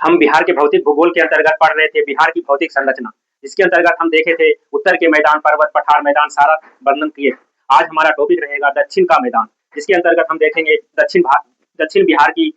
हम बिहार के भौतिक भूगोल के अंतर्गत पढ़ रहे थे बिहार की भौतिक संरचना, जिसके अंतर्गत हम देखे थे उत्तर के मैदान, पर्वत, पठार, मैदान सारा वर्णन किए। आज हमारा टॉपिक रहेगा दक्षिण का मैदान, जिसके अंतर्गत हम देखेंगे दक्षिण बिहार की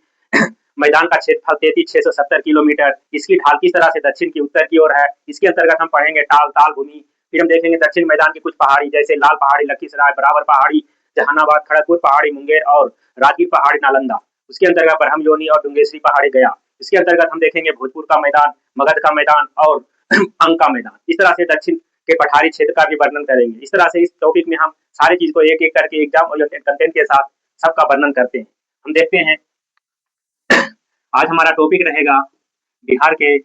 मैदान का क्षेत्रफल 33,670 किलोमीटर। इसकी ढाल किस तरह से दक्षिण की उत्तर की ओर है, इसके अंतर्गत हम पढ़ेंगे ताल भूमि। फिर हम देखेंगे दक्षिण मैदान की कुछ पहाड़ी, जैसे लाल पहाड़ी लखीसराय, बराबर पहाड़ी जहानाबाद, खड़गपुर पहाड़ी मुंगेर और राजगीर पहाड़ी नालंदा। उसके अंतर्गत ब्रह्म योनी और डुंगेश्वरी पहाड़ी गया। इसके अंतर्गत हम देखेंगे भोजपुर का मैदान, मगध का मैदान और अंग का मैदान। इस तरह से दक्षिण के पठारी क्षेत्र का भी वर्णन करेंगे। इस तरह से इस टॉपिक में हम सारी चीज को एक एक करके एग्जाम ओरिएंटेड कंटेंट के साथ सबका वर्णन करते हैं। हम देखते हैं आज हमारा टॉपिक रहेगा बिहार के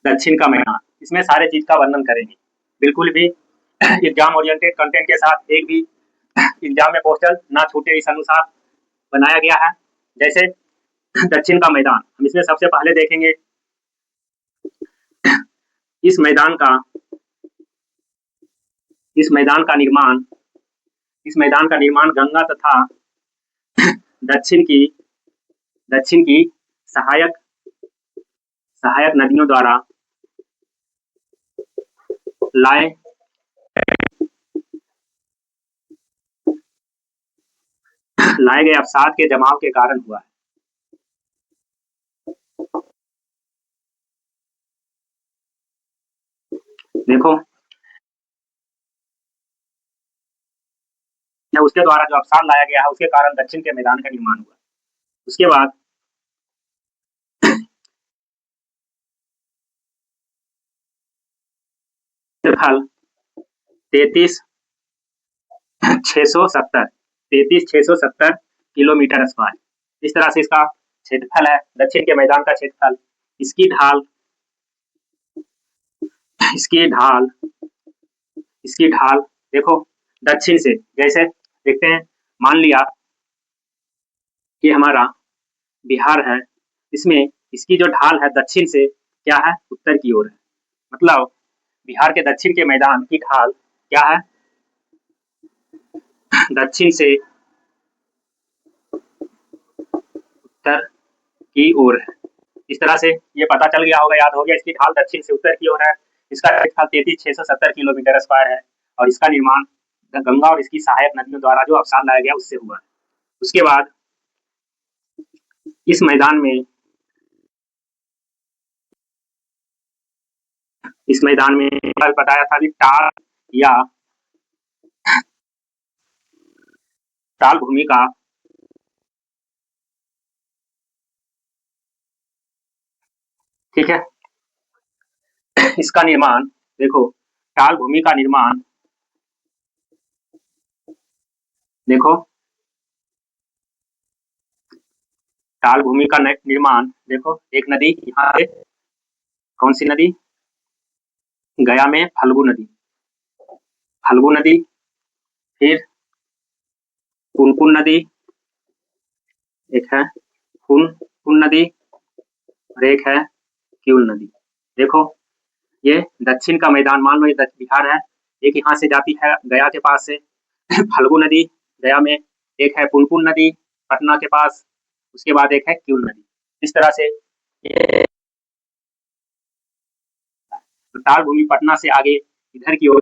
दक्षिण का मैदान। इसमें सारे चीज का वर्णन करेंगे, बिल्कुल भी एग्जाम ओरिएंटेड कंटेंट के साथ एक भी एग्जाम में क्वेश्चन ना छूटे, इस अनुसार बनाया गया है। जैसे दक्षिण का मैदान, हम इसमें सबसे पहले देखेंगे इस मैदान का निर्माण गंगा तथा दक्षिण की सहायक नदियों द्वारा लाए गए अवसाद के जमाव के कारण हुआ है। देखो, उसके द्वारा जो अवसाद लाया गया है, उसके कारण दक्षिण के मैदान का निर्माण हुआ। उसके बाद क्षेत्रफल 33,670 किलोमीटर स्क्वायर। इस तरह से इसका क्षेत्रफल है, दक्षिण के मैदान का क्षेत्रफल। इसकी ढाल देखो, दक्षिण से जैसे देखते हैं, मान लिया कि हमारा बिहार है, इसमें इसकी जो ढाल है दक्षिण से क्या है, उत्तर की ओर है। मतलब बिहार के दक्षिण के मैदान की ढाल क्या है, दक्षिण से उत्तर की ओर है। इस तरह से ये पता चल गया होगा, याद हो गया, इसकी ढाल दक्षिण से उत्तर की ओर है। इसका क्षेत्रफल 33,670 किलोमीटर स्क्वायर है और इसका निर्माण गंगा और इसकी सहायक नदियों द्वारा जो अवसाद लाया गया उससे हुआ है। उसके बाद इस मैदान में बताया था कि टाल भूमि का ठीक है, इसका निर्माण देखो, टाल भूमि का निर्माण देखो, टाल भूमि का निर्माण देखो, एक नदी यहाँ से, कौन सी नदी, गया में फल्गु नदी, फिर पुनपुन नदी, एक है पुन नदी और एक है क्यूल नदी। देखो, ये दक्षिण का मैदान, मान लो ये बिहार है, एक यहाँ से जाती है गया के पास से फल्गु नदी गया में, एक है पुनपुन नदी पटना के पास, उसके बाद एक है क्यूल नदी। इस तरह से ये टाल भूमि पटना से आगे इधर की ओर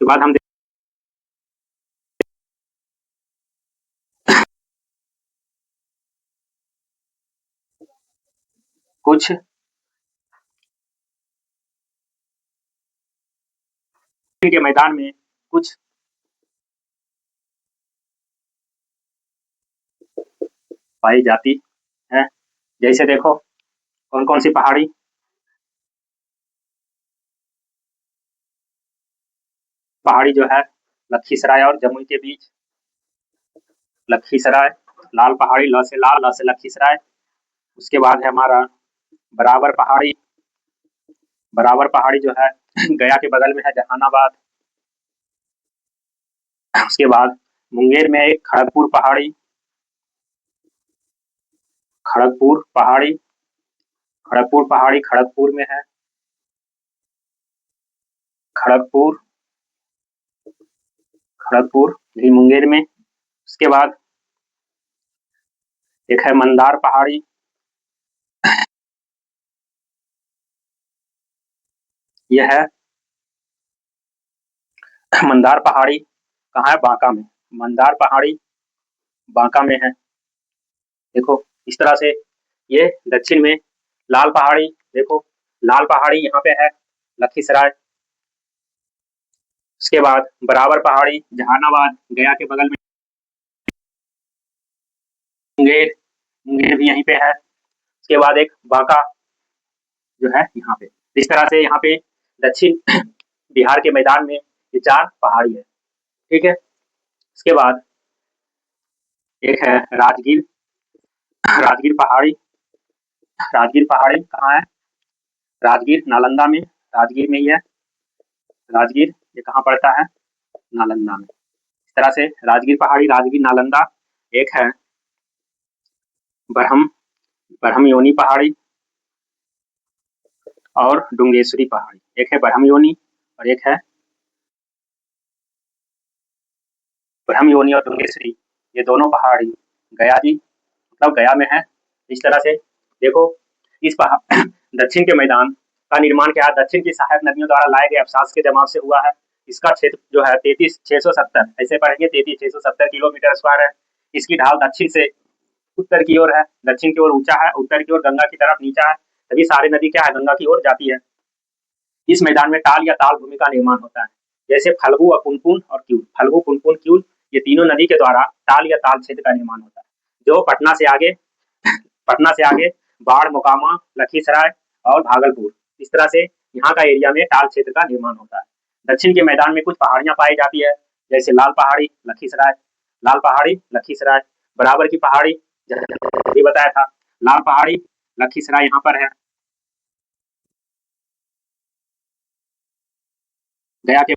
के बाद हम कुछ के मैदान में कुछ पाई जाती है। जैसे देखो, कौन कौन सी पहाड़ी, जो है लखीसराय और जमुई के बीच, लखीसराय लाल पहाड़ी, ल से लाल, ल से लखीसराय। उसके बाद है हमारा बराबर पहाड़ी जो है गया के बगल में है, जहानाबाद। उसके बाद मुंगेर में एक खड़गपुर पहाड़ी, खड़गपुर में है, खड़गपुर खड़गपुर भी मुंगेर में। उसके बाद एक है मंदार पहाड़ी, यह है मंदार पहाड़ी कहाँ है? बांका में। मंदार पहाड़ी बांका में है। देखो इस तरह से ये दक्षिण में लाल पहाड़ी, देखो लाल पहाड़ी यहाँ पे है लखीसराय। उसके बाद बराबर पहाड़ी जहानाबाद गया के बगल में, मुंगेर, मुंगेर भी यहीं पे है। उसके बाद एक बांका जो है यहाँ पे। इस तरह से यहाँ पे दक्षिण बिहार के मैदान में ये 4 पहाड़ी है, ठीक है। उसके बाद एक है राजगीर, राजगीर पहाड़ी। राजगीर पहाड़ी कहाँ है? राजगीर नालंदा में, राजगीर में ही है। राजगीर ये कहाँ पड़ता है? नालंदा में। इस तरह से राजगीर पहाड़ी, राजगीर, नालंदा। एक है बरहम, बरहम योनी पहाड़ी और डुंगेश्वरी पहाड़ी। एक है बरहम योनी और एक है बरहम योनी और डुंगेश्वरी, ये दोनों पहाड़ी गया जी मतलब गया में है। इस तरह से देखो इस पहाड़ दक्षिण के मैदान का निर्माण क्या है? दक्षिण की सहायक नदियों द्वारा लाए गए अवसाद के जमाव से हुआ है। इसका क्षेत्र जो है 33,670, ऐसे पढ़ेंगे 33,670 किलोमीटर स्क्वायर है। इसकी ढाल दक्षिण से उत्तर की ओर है, दक्षिण की ओर ऊंचा है, उत्तर की ओर गंगा की तरफ नीचा है। तभी सारी नदी क्या है? गंगा की ओर जाती है। इस मैदान में टाल या ताल भूमि का निर्माण होता है, जैसे फल्गु और पुनपुन और क्यूल। फल्गु, पुनपुन, क्यूल ये तीनों नदी के द्वारा टाल या ताल क्षेत्र का निर्माण होता है, जो पटना से आगे बाढ़, मोकामा, लखीसराय और भागलपुर, इस तरह से यहाँ का एरिया में टाल क्षेत्र का निर्माण होता है। दक्षिण के मैदान में कुछ पहाड़ियां पाई जाती है, जैसे लाल पहाड़ी, लखीसराय, लाल पहाड़ी, लखीसराय। बराबर की पहाड़ी ये बताया था, लाल पहाड़ी, लखीसराय यहाँ पर है। गया के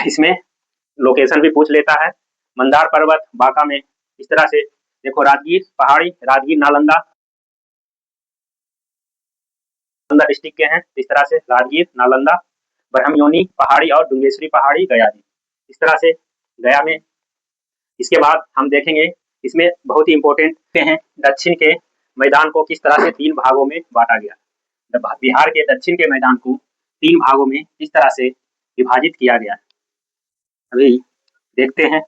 इसमें लोकेशन भी पूछ लेता है। मंदार पर्वत बांका में। इस तरह से देखो राजगीर पहाड़ी, राजगीर नालंदा डिस्ट्रिक्ट के हैं। इस तरह से राजगीर, नालंदा, ब्रह्मयोनी पहाड़ी और डुंगेश्वरी पहाड़ी गया जी। इस तरह से गया में। इसके बाद हम देखेंगे इसमें बहुत ही इंपॉर्टेंट हैं दक्षिण के मैदान को किस तरह से 3 भागों में बांटा गया। बिहार के दक्षिण के मैदान को 3 भागों में किस तरह से विभाजित किया गया। अभी देखते हैं।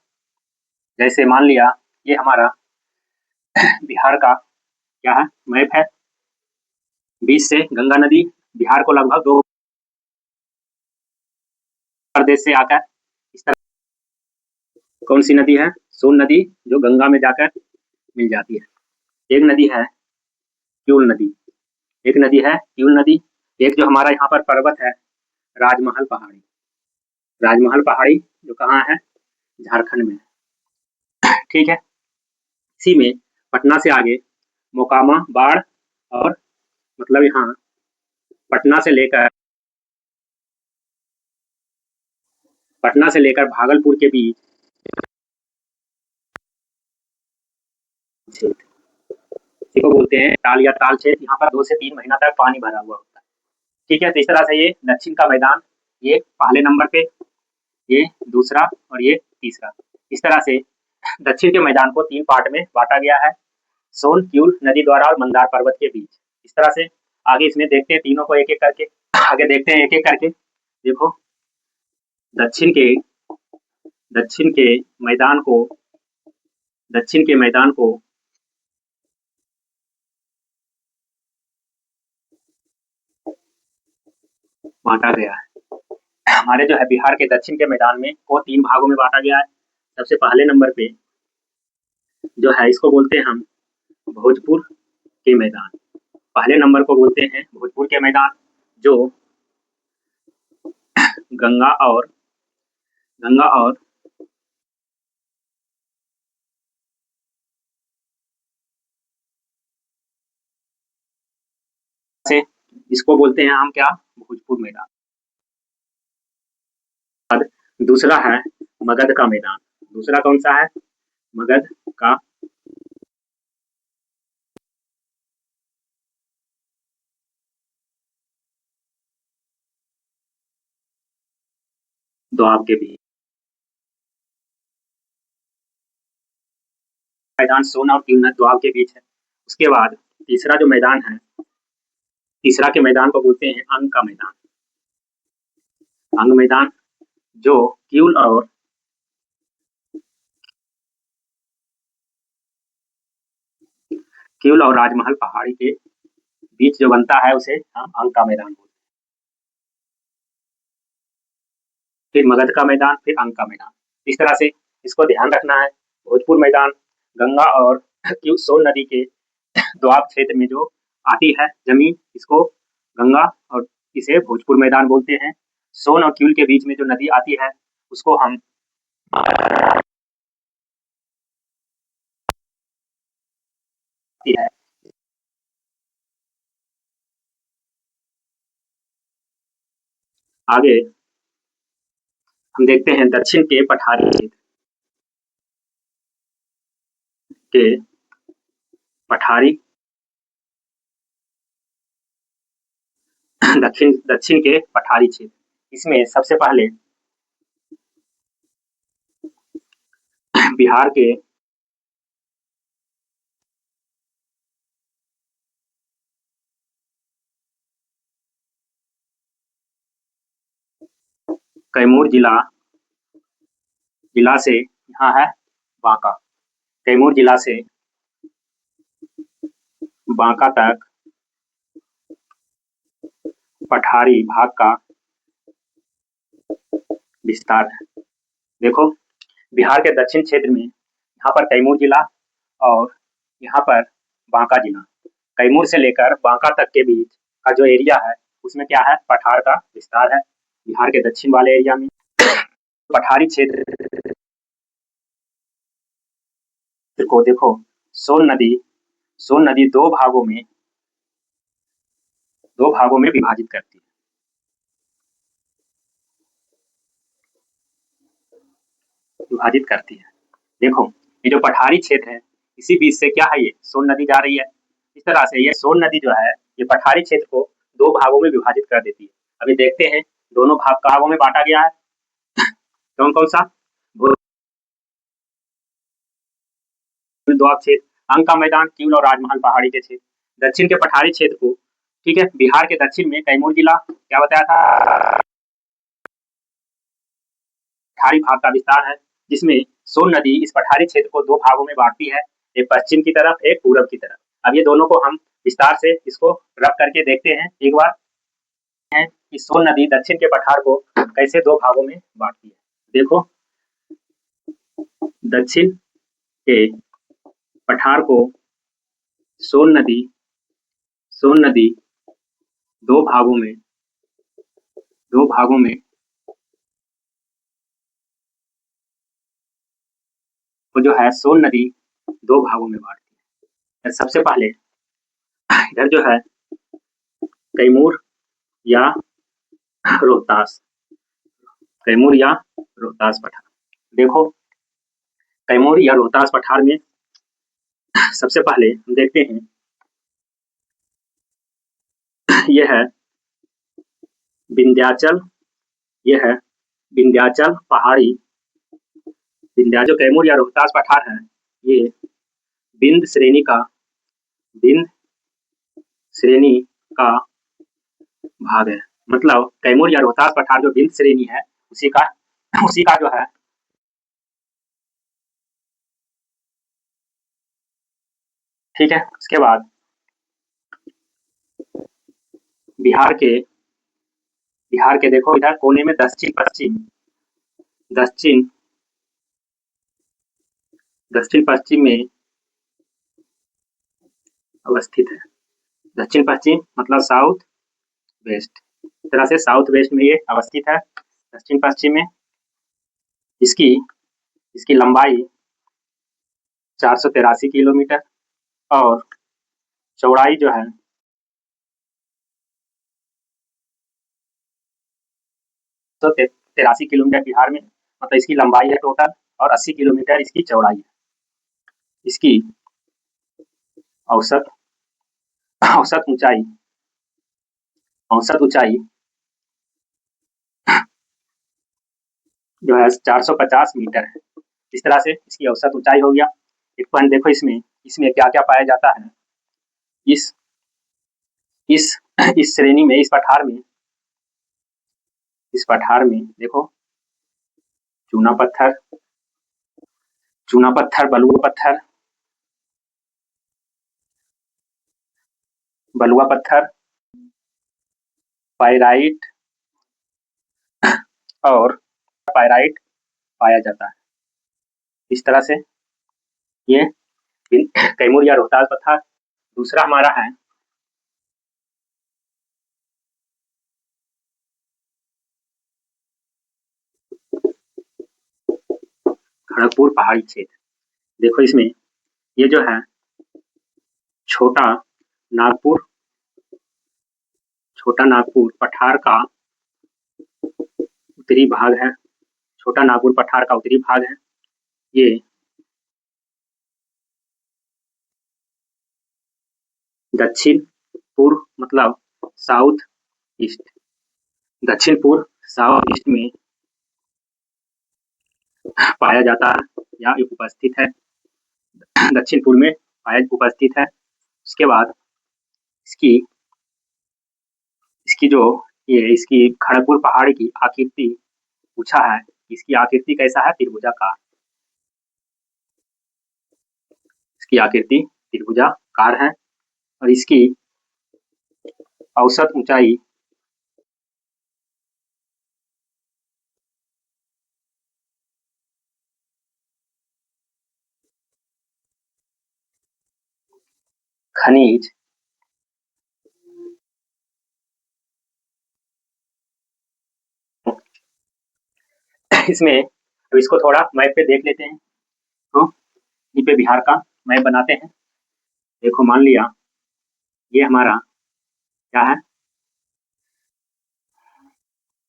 जैसे मान लिया ये हमारा बिहार का क्या है? मैप है। बीच से गंगा नदी बिहार को लगभग 2 प्रदेश से आकर इस तरह कौन सी नदी है? सोन नदी, जो गंगा में जाकर मिल जाती है। एक नदी है क्यूल नदी, एक नदी है क्यूल नदी। एक जो हमारा यहाँ पर पर्वत है राजमहल पहाड़ी, राजमहल पहाड़ी जो कहाँ है? झारखंड में, ठीक है। इसी में पटना से आगे मोकामा, बाढ़ और मतलब यहाँ पटना से लेकर भागलपुर के बीच इसी को बोलते हैं ताल या ताल क्षेत्र। यहाँ पर 2 से 3 महीना तक पानी भरा हुआ होता है, ठीक है। तो इस तरह से ये दक्षिण का मैदान, ये पहले नंबर पे, ये दूसरा और ये तीसरा। इस तरह से दक्षिण के मैदान को 3 पार्ट में बांटा गया है, सोन, क्यूल नदी द्वारा और मंदार पर्वत के बीच। इस तरह से आगे इसमें देखते हैं तीनों को एक-एक करके, आगे देखते हैं एक-एक करके। देखो दक्षिण के दक्षिण के मैदान को दक्षिण के मैदान को बांटा गया है। हमारे जो है बिहार के दक्षिण के मैदान में को 3 भागों में बांटा गया है। सबसे पहले नंबर पे जो है इसको बोलते हैं हम भोजपुर के मैदान। पहले नंबर को बोलते हैं भोजपुर के मैदान, जो गंगा और से इसको बोलते हैं हम क्या? भोजपुर मैदान। दूसरा है मगध का मैदान। दूसरा कौन सा है? मगध का दोआब के बीच मैदान सोन और कीमत दोआब के बीच है। उसके बाद तीसरा जो मैदान है, तीसरा के मैदान को बोलते हैं अंग का मैदान। अंग मैदान जो क्यूल और राजमहल पहाड़ी के बीच जो बनता है उसे हम अंग का मैदान बोलते हैं। फिर मगध का मैदान, फिर अंग का मैदान। इस तरह से इसको ध्यान रखना है। भोजपुर मैदान गंगा और सोन नदी के दोआब क्षेत्र में जो आती है जमीन, इसको गंगा और इसे भोजपुर मैदान बोलते हैं। सोन और क्यूल के बीच में जो नदी आती है उसको हम है। आगे हम देखते हैं दक्षिण के पठारी क्षेत्र के पठारी दक्षिण के पठारी क्षेत्र। इसमें सबसे पहले बिहार के कैमूर जिला से यहाँ है बांका। कैमूर जिला से बांका तक पठारी भाग का विस्तार है। देखो, बिहार के दक्षिण क्षेत्र में यहाँ पर कैमूर जिला और यहाँ पर बांका जिला। कैमूर से लेकर बांका तक के बीच का जो एरिया है उसमें क्या है, पठार का विस्तार है। बिहार के दक्षिण वाले एरिया में पठारी क्षेत्र को देखो, सोन नदी दो भागों में विभाजित करती है। देखो, ये जो पठारी क्षेत्र है इसी बीच से क्या है, ये सोन नदी जा रही है। इस तरह से ये सोन नदी जो है ये पठारी क्षेत्र को दो भागों में विभाजित कर देती है। अभी देखते हैं दोनों भागों में बांटा गया है। कौन कौन सा? दोआब क्षेत्र, अंग का मैदान, क्यूल और राजमहल पहाड़ी के क्षेत्र। दक्षिण के पठारी क्षेत्र को, ठीक है, बिहार के दक्षिण में कैमूर जिला, क्या बताया था, पठारी भाग का विस्तार है, जिसमें सोन नदी इस पठारी क्षेत्र को दो भागों में बांटती है, एक पश्चिम की तरफ, एक पूरब की तरफ। अब ये दोनों को हम विस्तार से इसको रख करके देखते हैं एक बार, है कि सोन नदी दक्षिण के पठार को कैसे दो भागों में बांटती है। देखो, दक्षिण के पठार को सोन नदी दो भागों में वो जो है सोन नदी दो भागों में बांटती है। सबसे पहले इधर जो है कैमूर या रोहतास पठार। देखो, कैमूर या रोहतास पठार में सबसे पहले हम देखते हैं यह है विंध्याचल, पहाड़ी। विंध्याचल कैमूर या रोहतास पठार है, ये विंध्य श्रेणी का भाग है। मतलब कैमूर या रोहतास पठार जो विंध्य श्रेणी है उसी का जो है ठीक है। उसके बाद बिहार के देखो, इधर कोने में दक्षिण पश्चिम में अवस्थित है। दक्षिण पश्चिम मतलब साउथ वेस्ट, इस तरह से साउथ वेस्ट में ये अवस्थित है दक्षिण पश्चिम में। इसकी लंबाई 483 किलोमीटर और चौड़ाई जो है 183 किलोमीटर बिहार में, मतलब इसकी लंबाई है टोटल, और 80 किलोमीटर इसकी चौड़ाई है। इसकी औसत ऊंचाई 1,000 जो है 450 मीटर है। इस तरह से इसकी औसत ऊंचाई हो गया। एक पॉइंट देखो इसमें क्या क्या पाया जाता है। इस इस इस श्रेणी में, इस पठार में देखो चूना पत्थर, बलुआ पत्थर, पाइराइट और पाइराइट पाया जाता है। इस तरह से ये कैमूर या रोहतास पठार। दूसरा हमारा है खड़गपुर पहाड़ी क्षेत्र। देखो इसमें ये जो है छोटा नागपुर पठार का उत्तरी भाग है। छोटा नागपुर पठार का उत्तरी भाग है। ये दक्षिण पूर्व मतलब साउथ ईस्ट, दक्षिण पूर्व साउथ ईस्ट में पाया जाता है या उपस्थित है। दक्षिण पूर्व में उपस्थित है। उसके बाद इसकी इसकी खड़गपुर पहाड़ की आकृति पूछा है। इसकी आकृति कैसा है? त्रिभुजाकार। इसकी आकृति त्रिभुजाकार है और इसकी औसत ऊंचाई खनिज इसमें अब इसको थोड़ा मैप पे देख लेते हैं। तो यहीं पे बिहार का मैप बनाते हैं। देखो मान लिया ये हमारा क्या है,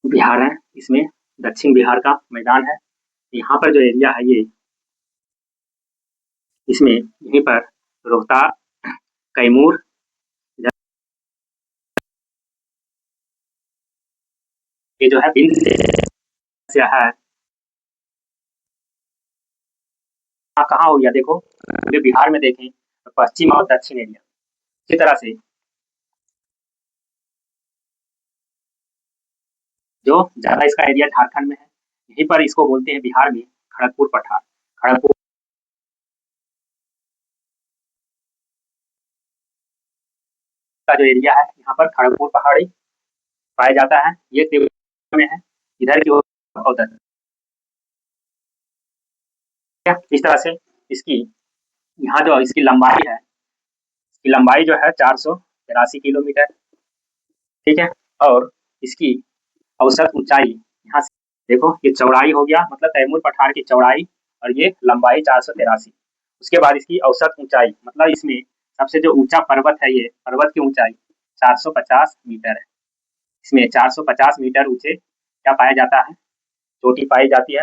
बिहार है। इसमें दक्षिण बिहार का मैदान है। यहाँ पर जो एरिया है ये, इसमें यहीं पर रोहतास, कैमूर, ये जो है से है। कहाँ हो गया देखो, ये बिहार में देखें तो पश्चिम और दक्षिण एरिया। इसी तरह से जो ज्यादा इसका एरिया झारखंड में है, यहीं पर इसको बोलते हैं बिहार में खड़गपुर पठार। खड़गपुर का जो एरिया है, यहाँ पर खड़गपुर पहाड़ी पाया जाता है। ये त्रिभुज में है, इधर की ओर उधर। इस तरह से इसकी यहाँ जो इसकी लंबाई है, इसकी लंबाई जो है 483 किलोमीटर, ठीक है। और इसकी औसत ऊंचाई यहाँ से देखो, ये चौड़ाई हो गया मतलब तैमूर पठार की चौड़ाई, और ये लंबाई 483। उसके बाद इसकी औसत ऊंचाई मतलब इसमें सबसे जो ऊंचा पर्वत है, ये पर्वत की ऊंचाई 450 मीटर है। इसमें 450 मीटर ऊंचे क्या पाया जाता है? चोटी पाई जाती है।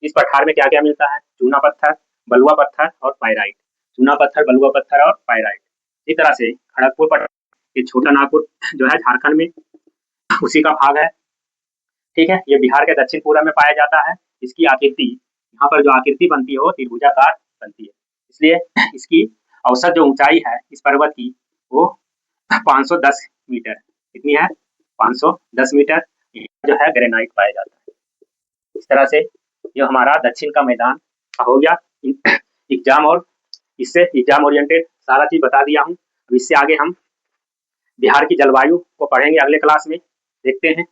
इस पठार में क्या क्या मिलता है? चूना पत्थर, बलुआ पत्थर और पाइराइट। चूना पत्थर, बलुआ पत्थर और पाइराइट। इस तरह से खड़गपुर पठार, ये छोटा नागपुर जो है झारखंड में, उसी का भाग है, ठीक है। ये बिहार के दक्षिण पूर्व में पाया जाता है। इसकी आकृति, यहाँ पर जो आकृति बनती है वो त्रिभुजाकार बनती है। इसलिए इसकी औसत जो ऊंचाई है इस पर्वत की वो 510 मीटर। कितनी है? 510 मीटर। जो है ग्रेनाइट पाया जाता है। इस तरह से ये हमारा दक्षिण का मैदान हो गया। एग्जाम और इससे एग्जाम ओरिएंटेड सारा चीज बता दिया हूँ। अब इससे आगे हम बिहार की जलवायु को पढ़ेंगे अगले क्लास में। देखते हैं